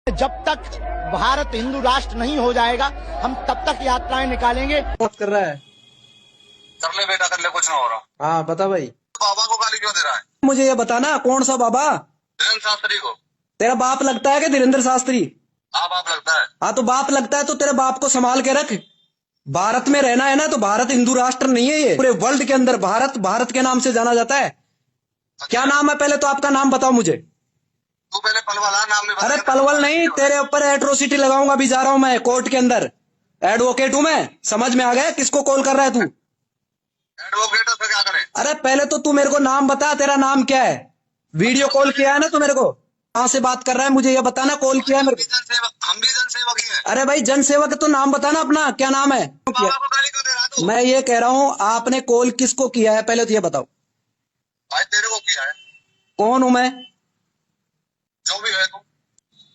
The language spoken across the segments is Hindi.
जब तक भारत हिंदू राष्ट्र नहीं हो जाएगा हम तब तक यात्राएं निकालेंगे। बात कर रहा है। कर ले बेटा, कर ले, कुछ ना हो रहा। हाँ बता भाई। बाबा को गाली क्यों दे रहा है? मुझे ये बताना कौन सा बाबा? धीरेन्द्र शास्त्री को। तेरा बाप लगता है कि धीरेन्द्र शास्त्री? हाँ बाप लगता है। हाँ तो बाप लगता है तो तेरे बाप को संभाल के रख। भारत में रहना है ना, तो भारत हिंदू राष्ट्र नहीं है, ये पूरे वर्ल्ड के अंदर भारत भारत के नाम से जाना जाता है। क्या नाम है पहले तो आपका नाम बताओ मुझे। तू पहले पलवल नाम नहीं। अरे पलवल नहीं, तेरे ऊपर एट्रोसिटी लगाऊंगा। अभी जा रहा हूं मैं कोर्ट के अंदर, एडवोकेट हूं मैं। समझ में आ गया किसको कॉल कर रहा है तू? एडवोकेट से क्या करे? अरे पहले तो तू मेरे को नाम बता, तेरा नाम क्या है? वीडियो कॉल किया है ना तू मेरे को? कहां से बात कर रहा है मुझे ये बताना। कॉल किया है मेरे को? हम भी जनसेवक ही हैं। अरे भाई जनसेवक है तो नाम बताना अपना, क्या नाम है? बाबा को गाली क्यों दे रहा तू? मैं ये कह रहा हूँ आपने कॉल किसको किया है पहले तो ये बताओ। भाई तेरे को किया है। कौन हूं मैं? जो भी है तू।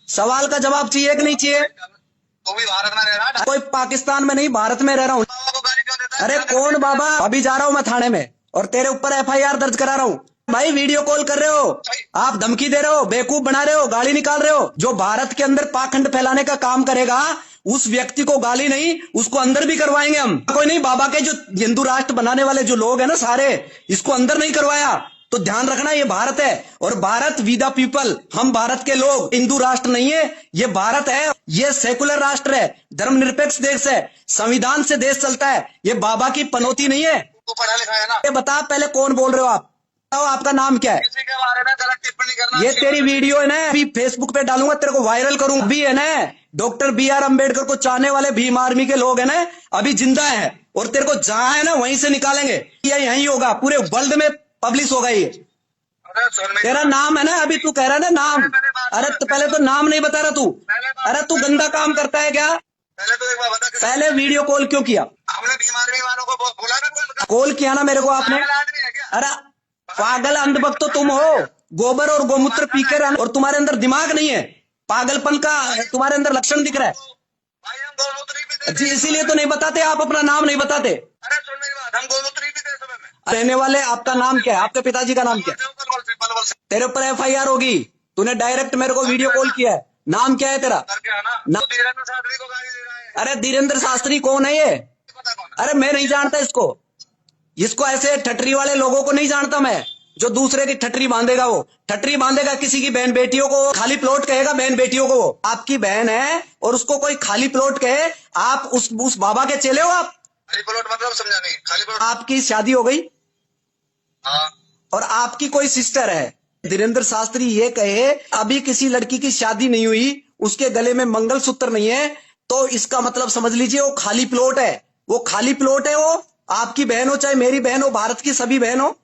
सवाल का जवाब चाहिए कि नहीं चाहिए? तू भी भारत में रह रहा है। कोई पाकिस्तान में नहीं, भारत में रह रहा हूँ। बाबा को गाली क्यों देता है? अरे कौन बाबा? अभी जा रहा हूँ मैं थाने में और तेरे ऊपर FIR दर्ज करा रहा हूँ। भाई वीडियो कॉल कर रहे हो आप, धमकी दे रहे हो, बेवकूफ बना रहे हो, गाली निकाल रहे हो। जो भारत के अंदर पाखंड फैलाने का काम करेगा उस व्यक्ति को गाली नहीं, उसको अंदर भी करवाएंगे हम। कोई नहीं, बाबा के जो हिंदू राष्ट्र बनाने वाले जो लोग हैं ना सारे, इसको अंदर नहीं करवाया तो ध्यान रखना ये भारत है और भारत वी द पीपल। हम भारत के लोग, हिंदू राष्ट्र नहीं है ये, भारत है। ये सेकुलर राष्ट्र है, धर्मनिरपेक्ष देश है, संविधान से देश चलता है। ये बाबा की पनौती नहीं है। तू पढ़ा लिखा है ना? ये बता पहले कौन बोल रहे हो आप? बताओ आपका नाम क्या है? किसी के बारे में गलत टिप्पणी करना। ये तेरी वीडियो है ना, अभी फेसबुक पे डालूंगा, तेरे को वायरल करूंगा। अभी है ना डॉक्टर BR अम्बेडकर को चाहने वाले भीम आर्मी के लोग है ना, अभी जिंदा है और तेरे को जहां है ना वहीं से निकालेंगे। ये यही होगा, पूरे वर्ल्ड में पब्लिश होगा ये। तेरा नाम है ना, अभी तू कह रहा है ना नाम। अरे तो पहले तो नाम नहीं बता रहा तू। अरे तू गंदा काम करता है क्या? पहले तो एक बार बता। पहले वीडियो कॉल क्यों किया? हमने बीमारी वालों को बोला ना। कॉल किया ना मेरे को आपने? आदमी है क्या? अरे पागल अंधभक्त तो तुम हो, गोबर और गोमूत्र पी के रहना और तुम्हारे अंदर दिमाग नहीं है। पागलपन का तुम्हारे अंदर लक्षण दिख रहा है भाई हम गोमूत्री भी दे। जी, इसीलिए तो नहीं बताते आप, अपना नाम नहीं बताते। अरे सुन मेरी बात, हम गोमूत्री भी दे समय में। रहने वाले आपका नाम क्या है? आपके पिताजी का नाम क्या है? पलवल से तेरे ऊपर FIR होगी। तूने डायरेक्ट मेरे को वीडियो कॉल किया है। नाम क्या है तेरा? करके आना। ना- तो धीरेन्द्र शास्त्री को गाली दे रहा है। अरे धीरेन्द्र शास्त्री कौन है ये? पता कौन है? अरे मैं नहीं जानता इसको। इसको ऐसे ठटरी वाले लोगों को नहीं जानता मैं, जो दूसरे की ठटरी बांधेगा। वो ठटरी बांधेगा किसी की बहन बेटियों को, खाली प्लॉट कहेगा बहन बेटियों को। वो आपकी बहन है और उसको कोई खाली प्लॉट कहे, आप उस बाबा के चेले हो आप? खाली प्लॉट मतलब समझा नहीं। खाली प्लॉट। आपकी शादी हो गई हाँ। और आपकी कोई सिस्टर है। धीरेन्द्र शास्त्री ये कहे अभी किसी लड़की की शादी नहीं हुई, उसके गले में मंगलसूत्र नहीं है, तो इसका मतलब समझ लीजिए वो खाली प्लॉट है। वो खाली प्लॉट है। वो आपकी बहन हो चाहे मेरी बहन हो, भारत की सभी बहन हो,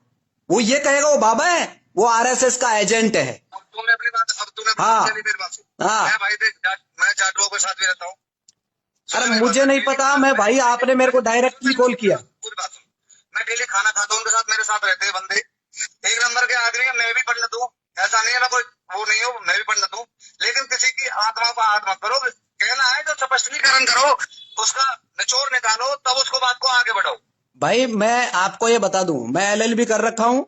वो ये कहेगा वो बाबा है, वो RSS का एजेंट है। अब तूने अपनी बात, अब तूने हाँ। बात चली मेरी बात सुन। हाँ। मैं भाई देख, मैं जाटुओं के साथ भी रहता हूँ। अरे मुझे नहीं पता, मैं भाई आपने मेरे को डायरेक्टली कॉल किया। पूरी बात सुन। मैं डेली खाना खाता हूँ उनके साथ, मेरे साथ रहते हैं बंदे, एक नंबर के आदमी है। मैं भी पंडित हूँ, ऐसा नहीं है मैं कोई वो नहीं हूँ, मैं भी पंडित हूँ। लेकिन किसी की आत्मा को हाथ मत करो। कहना है जो स्पष्टीकरण करो, उसका निचोड़ निकालो, तब उसको बात को आगे बढ़ाओ। भाई मैं आपको ये बता दूं, मैं LLB कर रखा हूं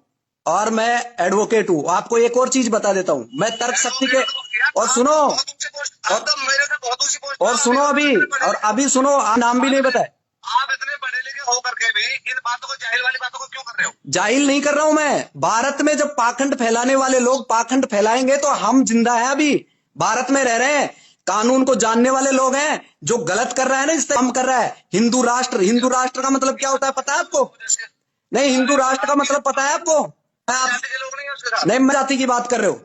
और मैं एडवोकेट हूं। आपको एक और चीज बता देता हूं, मैं तर्क शक्ति के और सुनो और सुनो अभी, और अभी सुनो, नाम भी नहीं बताए। आप इतने पढ़े लिखे होकर के भी इन बातों को, जाहिल वाली बातों को क्यों कर रहे हो? जाहिल नहीं कर रहा हूं मैं। भारत में जब पाखंड फैलाने वाले लोग पाखंड फैलाएंगे तो हम जिंदा है, अभी भारत में रह रहे हैं, कानून को जानने वाले लोग हैं। जो गलत कर रहा है ना, इस काम कर रहा है। हिंदू राष्ट्र का मतलब क्या होता है पता है आपको? नहीं, हिंदू राष्ट्र का मतलब पता है आपको? जाति के लोग नहीं है उसके साथ। नहीं, मैं जाति की बात कर रहे हो।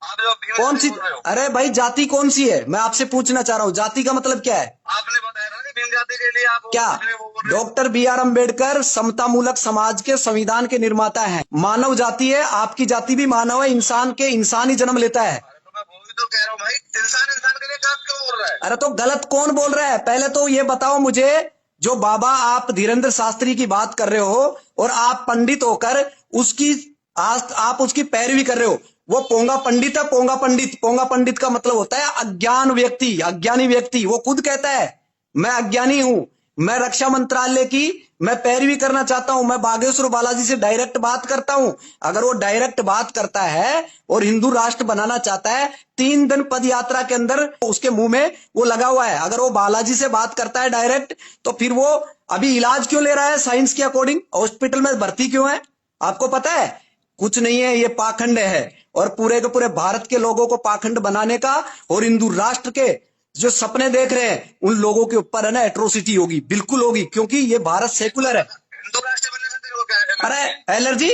आप जो भीम कौन सी? बोल रहे हो। अरे भाई जाति कौन सी है, मैं आपसे पूछना चाह रहा हूँ। जाति का मतलब क्या है? आपने बताया ना कि भीम जाति के लिए आप क्या? वो बोल रहे हो। डॉक्टर BR अम्बेडकर समतामूलक समाज के संविधान के निर्माता हैं। मानव जाति है, आपकी जाति भी मानव है, इंसान के इंसान ही जन्म लेता है। अरे तो मैं वो भी तो कह रहा हूँ भाई, इंसान के लिए काम क्यों बोल रहा है? अरे तो गलत कौन बोल रहा है? पहले तो ये बताओ मुझे, जो बाबा आप धीरेन्द्र शास्त्री की बात कर रहे हो और आप पंडित होकर उसकी आप उसकी पैरवी कर रहे हो, वो पोंगा पंडित है। पोंगा पंडित का मतलब होता है अज्ञान व्यक्ति, अज्ञानी व्यक्ति। वो खुद कहता है मैं अज्ञानी हूं, मैं रक्षा मंत्रालय की मैं पैरवी करना चाहता हूं। मैं बागेश्वर बालाजी से डायरेक्ट बात करता हूं। अगर वो डायरेक्ट बात करता है और हिंदू राष्ट्र बनाना चाहता है, 3 दिन पद यात्रा के अंदर उसके मुंह में वो लगा हुआ है। अगर वो बालाजी से बात करता है डायरेक्ट, तो फिर वो अभी इलाज क्यों ले रहा है साइंस के अकॉर्डिंग? हॉस्पिटल में भर्ती क्यों है? आपको पता है? कुछ नहीं है, ये पाखंड है। और पूरे के पूरे भारत के लोगों को पाखंड बनाने का और हिंदू राष्ट्र के जो सपने देख रहे हैं उन लोगों के ऊपर है ना एट्रोसिटी होगी, बिल्कुल होगी, क्योंकि ये भारत सेकुलर है। हिंदू राष्ट्र बनने से तेरे को क्या है? अरे एलर्जी,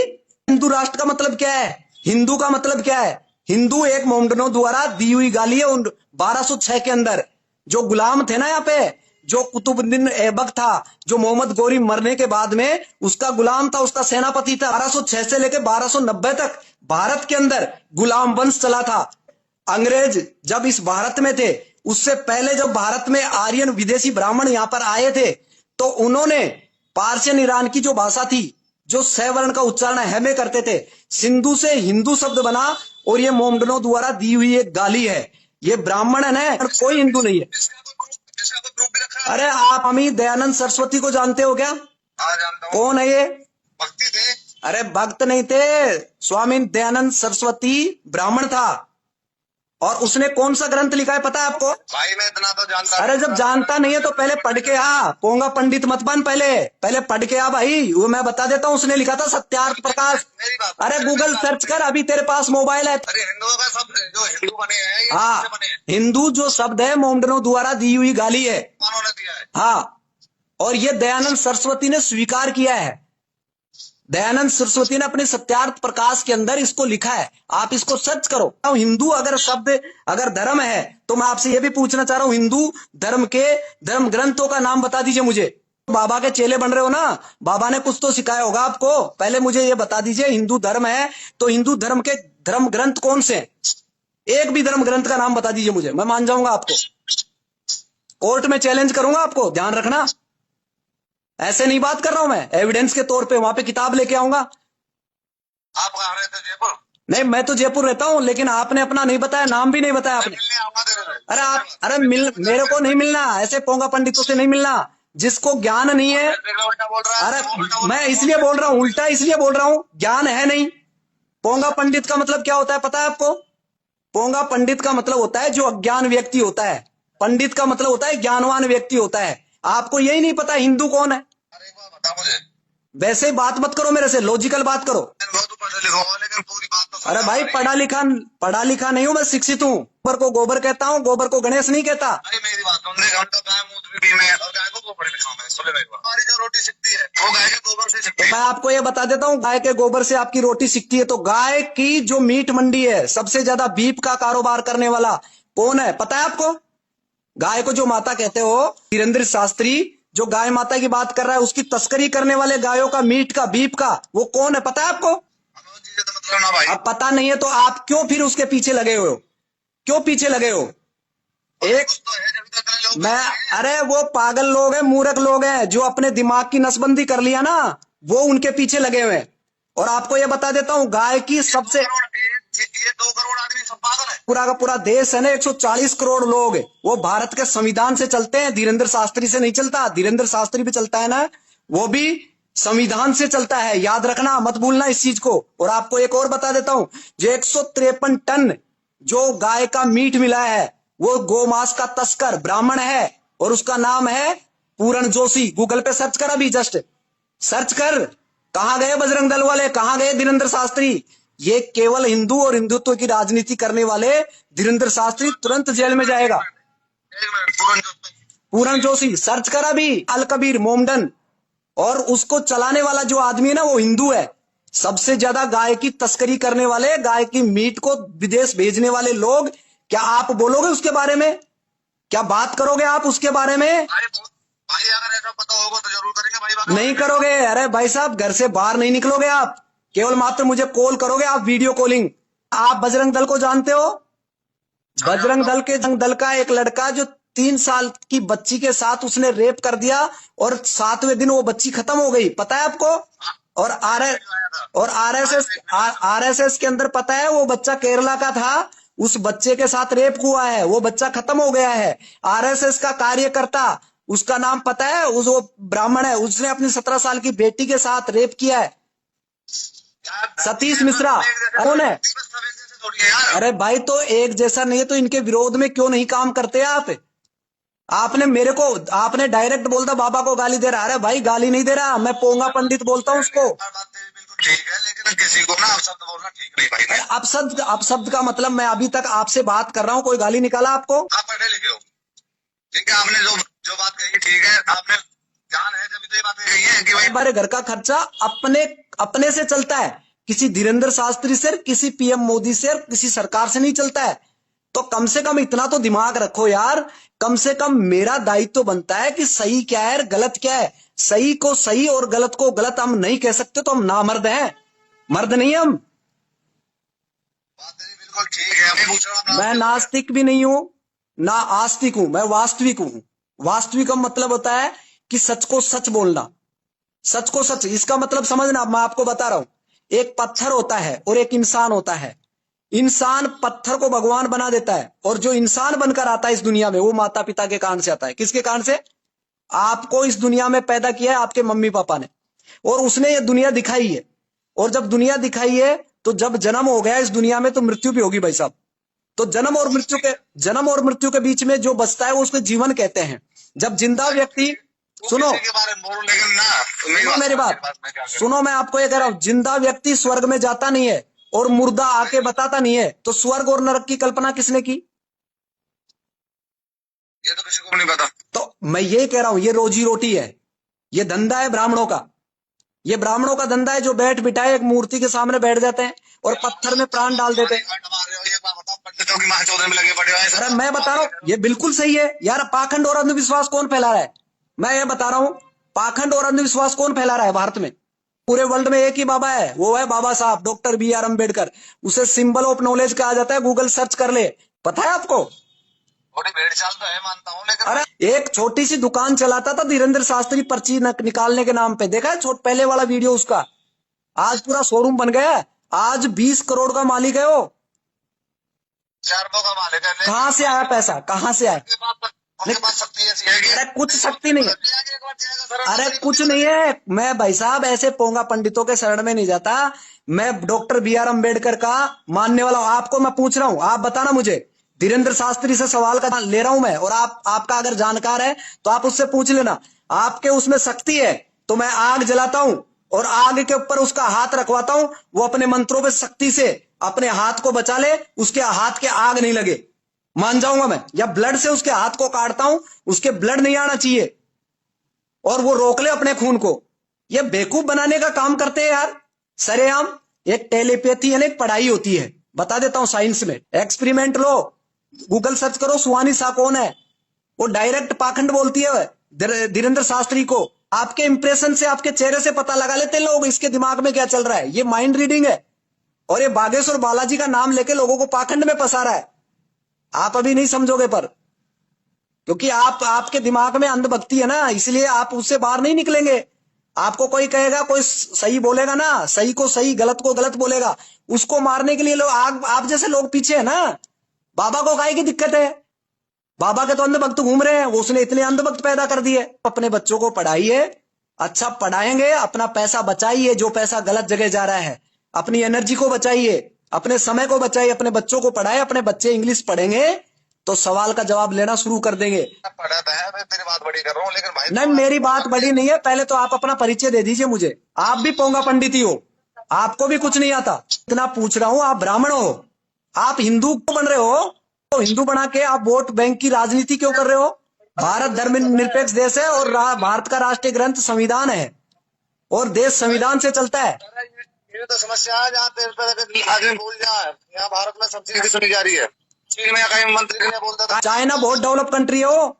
हिंदू राष्ट्र का मतलब क्या है? हिंदू का मतलब क्या है? हिंदू एक मोमडनों द्वारा दी हुई गाली है। उन 1206 के अंदर जो गुलाम थे ना, यहाँ पे जो कुतुबुद्दीन ऐबक था, जो मोहम्मद गोरी मरने के बाद में उसका गुलाम था, उसका सेनापति था। 1206 से लेकर 1290 तक भारत के अंदर गुलाम वंश चला था। अंग्रेज जब इस भारत में थे, उससे पहले जब भारत में आर्यन विदेशी ब्राह्मण यहां पर आए थे, तो उन्होंने पार्शियन ईरान की जो भाषा थी, जो सवर्ण का उच्चारण है में करते थे, सिंधु से हिंदू शब्द बना। और ये मोमडनों द्वारा दी हुई एक गाली है। ये ब्राह्मण है और कोई हिंदू नहीं है। इसका कोई प्रूफ भी रखा है? अरे आप अमित दयानंद सरस्वती को जानते हो क्या? हाँ जानता हूँ। कौन है ये? भक्ति थे। अरे भक्त नहीं थे, स्वामी दयानंद सरस्वती ब्राह्मण था। और उसने कौन सा ग्रंथ लिखा है पता है आपको? भाई मैं इतना तो जानता हूँ। अरे जब जानता नहीं है तो पहले पढ़ के आ। पोंगा पंडित मत बन, पहले पढ़ के आ भाई। वो मैं बता देता हूँ, उसने लिखा था सत्यार्थ प्रकाश। मेरी बात, अरे गूगल सर्च कर, अभी तेरे पास मोबाइल है। अरे हिंदुओं का शब्द जो हिंदू बने हैं, ये हाँ, किससे बने हैं? हिंदू जो शब्द है मोमडनों द्वारा दी हुई गाली है। उन्होंने दिया है। हाँ, और ये दयानंद सरस्वती ने स्वीकार किया है। दयानंद सरस्वती ने अपने सत्यार्थ प्रकाश के अंदर इसको लिखा है। आप इसको सर्च करो। हिंदू अगर शब्द, अगर धर्म है, तो मैं आपसे ये भी पूछना चाह रहा हूं, हिंदू धर्म के धर्म ग्रंथों का नाम बता दीजिए मुझे। बाबा के चेले बन रहे हो ना, बाबा ने कुछ तो सिखाया होगा आपको। पहले मुझे ये बता दीजिए, हिंदू धर्म है तो हिंदू धर्म के धर्म ग्रंथ कौन से हैं? एक भी धर्म ग्रंथ का नाम बता दीजिए मुझे, मैं मान जाऊंगा आपको। कोर्ट में चैलेंज करूंगा आपको, ध्यान रखना। ऐसे नहीं बात कर रहा हूं मैं, एविडेंस के तौर पे वहां पे किताब लेके आऊंगा। आप कहाँ रहते थे? जयपुर? नहीं, मैं तो जयपुर रहता हूं, लेकिन आपने अपना नहीं बताया, नाम भी नहीं बताया आपने। मिलने आऊंगा तेरे से। अरे अरे मेरे को नहीं मिलना, ऐसे पोंगा पंडितों से नहीं मिलना जिसको ज्ञान नहीं है। उल्टा बोल रहा है। अरे मैं इसलिए बोल रहा हूँ, उल्टा इसलिए बोल रहा हूँ, ज्ञान है नहीं। पोंगा पंडित का मतलब क्या होता है पता है आपको? पोंगा पंडित का मतलब होता है जो अज्ञान व्यक्ति होता है। पंडित का मतलब होता है ज्ञानवान व्यक्ति होता है। आपको यही नहीं पता हिंदू कौन है? अरे एक बात बता मुझे। वैसे बात मत करो मेरे से, लॉजिकल बात करो। बहुत पढ़े लिखा हुआ, लेकिन पूरी बात तो समझ अरे भाई, नहीं। पढ़ा लिखा नहीं हूं मैं, शिक्षित हूँ। गोबर को गोबर कहता हूँ, गोबर को गणेश नहीं कहता। अरे मेरी बात सुन, हम तो गाय मूत्र भी में और गाय को गोबर लिखा मैं सुन ले। हमारी जो रोटी सिकती है वो गाय के गोबर से सिकती तो मैं आपको ये बता देता हूँ, गाय के गोबर से आपकी रोटी सिकती है। तो गाय की जो मीट मंडी है, सबसे ज्यादा बीफ का कारोबार करने वाला कौन है पता है आपको? गाय को जो माता कहते हो, धीरेन्द्र शास्त्री जो गाय माता की बात कर रहा है, उसकी तस्करी करने वाले गायों का मीट का बीफ का वो कौन है पता है आपको? मतलब ना भाई। अब पता नहीं है तो आप क्यों फिर उसके पीछे लगे हो? क्यों पीछे लगे हो? एक तो है जब तक लोग मैं, अरे वो पागल लोग हैं, मूर्ख लोग हैं, जो अपने दिमाग की नसबंदी कर लिया ना, वो उनके पीछे लगे हुए हैं। और आपको ये बता देता हूँ, गाय की सबसे, ये 2 करोड़ आदमी सब पागल है। पूरा का पूरा देश है ना, 140 करोड़ लोग, वो भारत के संविधान से चलते हैं। धीरेन्द्र शास्त्री से नहीं चलता। धीरेन्द्र शास्त्री भी चलता है ना, वो भी संविधान से चलता है। याद रखना, मत भूलना इस चीज को। और आपको एक और बता देता हूं, जो 153 टन जो गाय का मीट मिला है, वो गोमांस का तस्कर ब्राह्मण है और उसका नाम है पूरण जोशी। गूगल पे सर्च कर, अभी जस्ट सर्च कर। कहां गए बजरंग दल वाले, कहां गए धीरेन्द्र शास्त्री? ये केवल हिंदू और हिंदुत्व की राजनीति करने वाले धीरेन्द्र शास्त्री तुरंत जेल में जाएगा। एक मिनट, पूरण जोशी सर्च कर अभी, अल कबीर मोमडन। और उसको चलाने वाला जो आदमी है ना, वो हिंदू है। सबसे ज्यादा गाय की तस्करी करने वाले, गाय की मीट को विदेश भेजने वाले लोग। क्या आप बोलोगे उसके बारे में? क्या बात करोगे आप उसके बारे में? भाई अगर ऐसा पता होगा तो जरूर करेंगे भाई। बात नहीं करोगे। अरे भाई साहब, घर से बाहर नहीं निकलोगे आप, केवल मात्र मुझे कॉल करोगे आप, वीडियो कॉलिंग। आप बजरंग दल को जानते हो? बजरंग दल के दल का एक लड़का जो 3 साल की बच्ची के साथ उसने रेप कर दिया और 7वें दिन वो बच्ची खत्म हो गई, पता है आपको? और आरएसएस के अंदर पता है, वो बच्चा केरला का था, उस बच्चे के साथ रेप हुआ है, वो बच्चा खत्म हो गया है। आरएसएस का कार्यकर्ता उसका नाम पता है? वो ब्राह्मण है, उसने अपनी 17 साल की बेटी के साथ रेप किया है। सतीश मिश्रा कौन है? अरे भाई तो एक जैसा नहीं है तो इनके विरोध में क्यों नहीं काम करते आप? आपने मेरे को, आपने डायरेक्ट बोलता बाबा को गाली दे रहा। अरे भाई गाली नहीं दे रहा, मैं पोंगा पंडित बोलता हूँ उसको। ठीक है, लेकिन किसी को ना अपशब्द बोलना ठीक नहीं भाई। अपशब्द का मतलब, मैं अभी तक आपसे बात कर रहा हूँ, कोई गाली निकाला आपको? आप पढ़े लिखे हो, ठीक है, आपने जो बात कही ठीक है, आपने ध्यान है जब तो ये बातें कही है कि भाई हमारे घर का खर्चा अपने से चलता है, किसी धीरेन्द्र शास्त्री से, किसी पीएम मोदी से, किसी सरकार से नहीं चलता है। तो कम से कम इतना तो दिमाग रखो यार। कम से कम मेरा दायित्व तो बनता है कि सही क्या है, गलत क्या है। सही को सही और गलत को गलत हम नहीं कह सकते, तो हम नामर्द हैं, मर्द नहीं हम। बात बिल्कुल ठीक है। मैं पूछ रहा हूं, मैं नास्तिक भी नहीं हूं ना आस्तिक हूं, मैं वास्तविक हूं। वास्तविक का मतलब होता है कि सच को सच बोलना, सच को सच। इसका मतलब समझना, मैं आपको बता रहा हूं। एक पत्थर होता है और एक इंसान होता है। इंसान पत्थर को भगवान बना देता है, और जो इंसान बनकर आता है इस दुनिया में, वो माता पिता के कारण से आता है। किसके कारण से? आपको इस दुनिया में पैदा किया है आपके मम्मी पापा ने, और उसने ये दुनिया दिखाई है। और जब दुनिया दिखाई है तो जब जन्म हो गया इस दुनिया में, तो मृत्यु भी होगी भाई साहब। तो जन्म और मृत्यु के बीच में जो बचता है वो उसको जीवन कहते हैं। जब जिंदा व्यक्ति, सुनो के बारे में बोलो, लेकिन ना सुनो मेरी बात, सुनो, मैं आपको ये कह रहा हूं, जिंदा व्यक्ति स्वर्ग में जाता नहीं है और मुर्दा आके बताता नहीं है। तो स्वर्ग और नरक की कल्पना किसने की? ये तो किसी को नहीं पता। तो मैं ये कह रहा हूं, ये रोजी रोटी है, ये धंधा है ब्राह्मणों का। ये ब्राह्मणों का धंधा है, जो बैठ बिठाए एक मूर्ति के सामने बैठ जाते हैं और पत्थर में प्राण डाल देते हैं। पंडितों की मां चौधरी में लगे पड़े हैं। अरे मैं बता रहा हूँ, ये बिल्कुल सही है यार। पाखंड और अंधविश्वास कौन फैला रहा है? मैं ये बता रहा हूँ, पाखंड और अंधविश्वास कौन फैला रहा है भारत में? पूरे वर्ल्ड में एक ही बाबा है, वो है बाबा साहब डॉक्टर BR अम्बेडकर। उसे सिंबल ऑफ नॉलेज कहा जाता है, गूगल सर्च कर ले, पता है आपको? थोड़ी भेड़ चाल तो है, मानता हूँ, लेकिन अरे एक छोटी सी दुकान चलाता था धीरेन्द्र शास्त्री पर्ची निकालने के नाम पे, देखा है पहले वाला वीडियो उसका? आज पूरा शोरूम बन गया है, आज 20 करोड़ का मालिक है वो। 4 का मालिक है। कहाँ से आया पैसा, कहाँ से आया? उनके पास शक्ति ऐसी है कि अरे कुछ शक्ति नहीं है, अरे कुछ नहीं है। मैं भाई साहब ऐसे पोंगा पंडितों के शरण में नहीं जाता। मैं डॉक्टर BR अम्बेडकर का मानने वाला हूं। आपको मैं पूछ रहा हूं, आप बताना मुझे, धीरेन्द्र शास्त्री से सवाल का ले रहा हूं मैं, और आपका अगर जानकार है तो आप उससे पूछ लेना। आपके उसमें शक्ति है तो मैं आग जलाता हूं और आग के ऊपर उसका हाथ रखवाता हूं, वो अपने मंत्रों पे शक्ति से अपने हाथ को बचा ले, उसके हाथ के आग नहीं लगे, मान जाऊंगा मैं। या ब्लड से उसके हाथ को काटता हूं, उसके ब्लड नहीं आना चाहिए और वो रोक ले अपने खून को। ये बेवकूफ बनाने का काम करते हैं यार सरेआम। एक टेलीपैथी है ना, एक पढ़ाई होती है, बता देता हूं साइंस में। एक्सपेरिमेंट लो, गूगल सर्च करो, सुहानी शाह कौन है, वो डायरेक्ट पाखंड बोलती है धीरेन्द्र शास्त्री को। आपके इंप्रेशन से, आपके चेहरे से पता लगा लेते हैं लोग इसके दिमाग में क्या चल रहा है। ये माइंड रीडिंग है, और ये बागेश्वर बालाजी का नाम लेके लोगों को पाखंड में फंसा रहा है। आप अभी नहीं समझोगे, पर क्योंकि आपके दिमाग में अंधभक्ति है ना, इसलिए आप उससे बाहर नहीं निकलेंगे। आपको कोई कहेगा, कोई सही बोलेगा ना, सही को सही गलत को गलत बोलेगा, उसको मारने के लिए लोग, आप जैसे लोग पीछे है ना। बाबा को काहे की दिक्कत है? बाबा के तो अंधभक्त घूम रहे हैं, वो उसने इतने अंधभक्त पैदा कर दिए। अपने बच्चों को पढ़ाइए, अच्छा पढ़ाएंगे, अपना पैसा बचाइए, जो पैसा गलत जगह जा रहा है, अपनी एनर्जी को बचाइए, अपने समय को बचाइए, अपने बच्चों को पढ़ाए। अपने बच्चे इंग्लिश पढ़ेंगे तो सवाल का जवाब लेना शुरू कर देंगे। पढ़ा था है, मैं तेरी बात बड़ी कर रहा हूँ, लेकिन भाई नहीं, मेरी बात बड़ी नहीं है। पहले तो आप अपना परिचय दे दीजिए मुझे। आप भी पोंगा पंडित ही हो, आपको भी कुछ नहीं आता। इतना पूछ रहा हूं, आप ब्राह्मण हो, आप हिंदू क्यों बन रहे हो? तो हिंदू बना के आप वोट बैंक की राजनीति क्यों कर रहे हो? भारत धर्मनिरपेक्ष देश है और भारत का राष्ट्रीय ग्रंथ संविधान है, और देश संविधान से चलता है। ये तो समस्या है, जहाँ पे आगे बोल जाए, यहाँ भारत में सब चीज सुनी जा रही है। चीन में कहीं मंत्री ने बोलता था, चाइना बहुत डेवलप कंट्री है, वो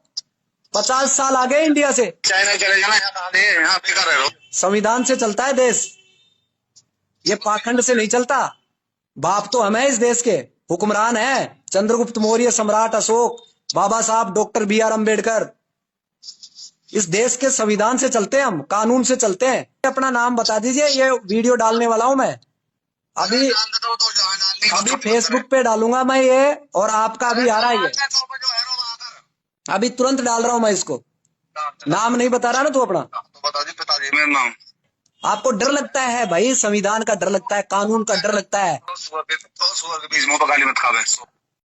50 साल आगे इंडिया से। चाइना चले जाना, यहाँ बेकार रहो। संविधान से चलता है देश, ये पाखंड से नहीं चलता। बाप तो हमें इस देश के हुक्मरान है, चंद्रगुप्त मौर्य, सम्राट अशोक, बाबा साहब डॉक्टर BR अम्बेडकर। इस देश के संविधान से चलते हैं हम, कानून से चलते हैं। अपना नाम बता दीजिए, ये वीडियो डालने वाला हूं मैं अभी फेसबुक पे डालूंगा मैं ये, और आपका अभी आ रहा है ये, अभी तुरंत डाल रहा हूं मैं इसको। नाम नहीं बता रहा ना तू अपना? तो बता दी पिताजी मेरा नाम। आपको डर लगता है भाई, संविधान का डर लगता है, कानून का डर लगता है। सुअर के बीच मुंह पर गाली मत खावे।